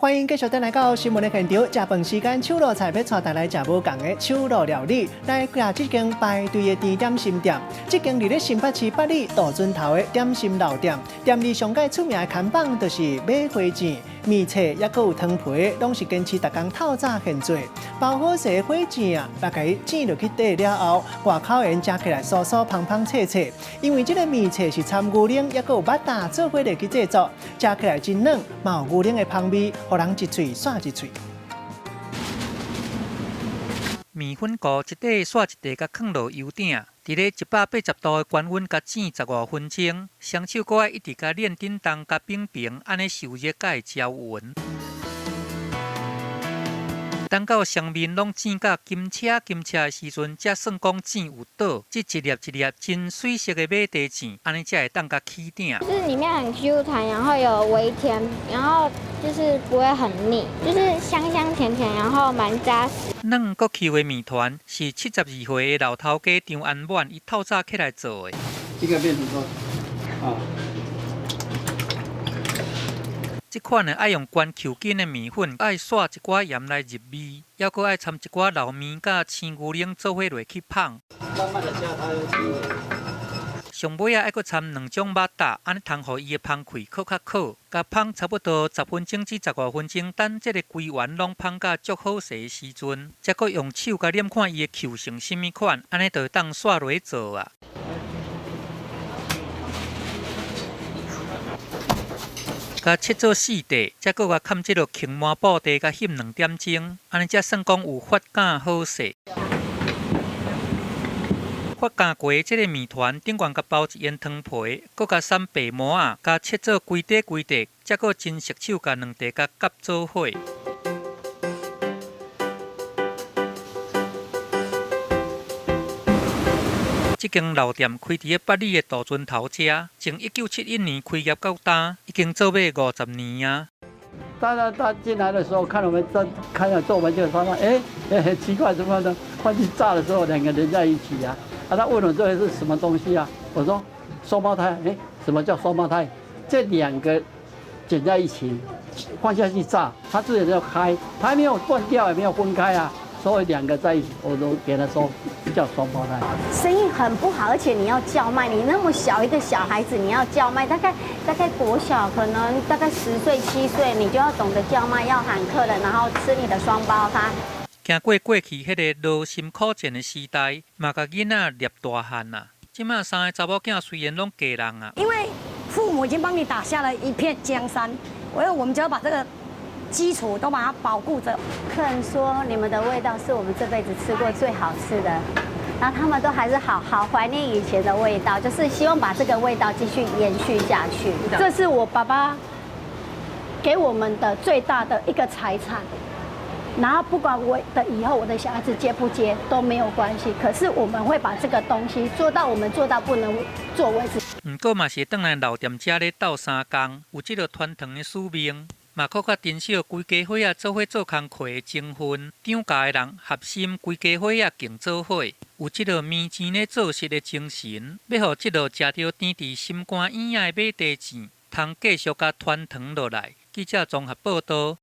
欢迎继续登来到新闻的现场。食饭时间，手路菜要带大家来食无共的手路料理。来食这间排队的甜点心店，这间伫咧新北市八里大圳头的点心老店，店里上界出名的看板就是买花糋、面菜，也佮有汤皮，拢是坚持逐工透早现做。包好势的花糋啊，把它煎落去底了后，外口沿食起来酥酥香香脆脆。因为这个面菜是掺牛奶，也佮有巴达做伙来去制作，食起来真软，嘛有牛奶的香味。 互人一喙煞一喙。面粉糊一块刷一块，甲放落油鼎，伫咧180度的高温甲煎15分钟。双手搁爱一直甲练叮当甲冰平，安尼受热才会招匀。等到双面拢煎甲金车的时阵，才算讲煎有倒。这一粒一粒真水色的马蹄糋，安尼才会当甲起鼎。就是里面很 Q 弹，然后有微甜，然后就是不会很腻，就是香香甜甜，然后蛮扎实。软搁 Q 的面团是72岁的老头家张安满，伊透早起来做的。这个变成说，啊。 这款呢爱用悬 Q 筋的面粉，爱撒一寡盐来入味，还搁爱掺一寡老面甲青牛奶做伙落去芳。慢慢的加它。上尾啊爱搁掺2种肉搭，安尼通互伊的芳气烤较烤，甲芳差不多10分钟至15分钟，等这个规圆拢芳甲足好势的时阵，再搁用手甲念看伊的 Q 成什么款，安尼就当撒落去做啊。 甲切做4块，再搁甲砍即落轻麻布袋，甲翕2点钟，安尼才算讲有发干好势。发干过即个面团，顶悬甲包一圆汤皮，搁甲散白馍啊，甲切做规块，再搁真熟手甲2块甲夹做伙。 这间老店开伫八里的大圳头遮，从1971年开业到今，已经做尾50年啊。他进来的时候看我们在看了做完就发现，很奇怪，怎么呢？放进炸的时候2个连在一起啊！他问我这是什么东西啊？我说双胞胎。什么叫双胞胎？这2个剪在一起，放下去炸，它自己要开，它还没有断掉，也没有分开啊。 所以2个在一起，我都给他说叫双胞胎。生意很不好，而且你要叫卖，你那么小一个小孩子，你要叫卖，大概国小，可能大概10岁7岁，你就要懂得叫卖，要喊客人，然后吃你的双胞胎。经过去迄个劳心苦贱的时代，嘛甲囡仔捏大汉呐。即马3个查某囝虽然拢嫁人啊，因为父母已经帮你打下了一片江山，我们就要把这个。 基础都把它保护着。客人说你们的味道是我们这辈子吃过最好吃的，然后他们都还是好怀念以前的味道，就是希望把这个味道继续延续下去。这是我爸爸给我们的最大的一个财产，然后不管我的以后我的小孩子接不接都没有关系，可是我们会把这个东西做到我们做到不能做为止。不过嘛是倒来老店家咧斗3工，有这个传承的使命。 嘛，搁较珍惜规家伙仔做伙做工课的情分，厂家的人合心，规家伙仔竞做伙，有即落面糋咧做事的精神，要互即落食到甜伫心肝眼仔的马蹄糋，通继续甲传承落来。记者综合报道。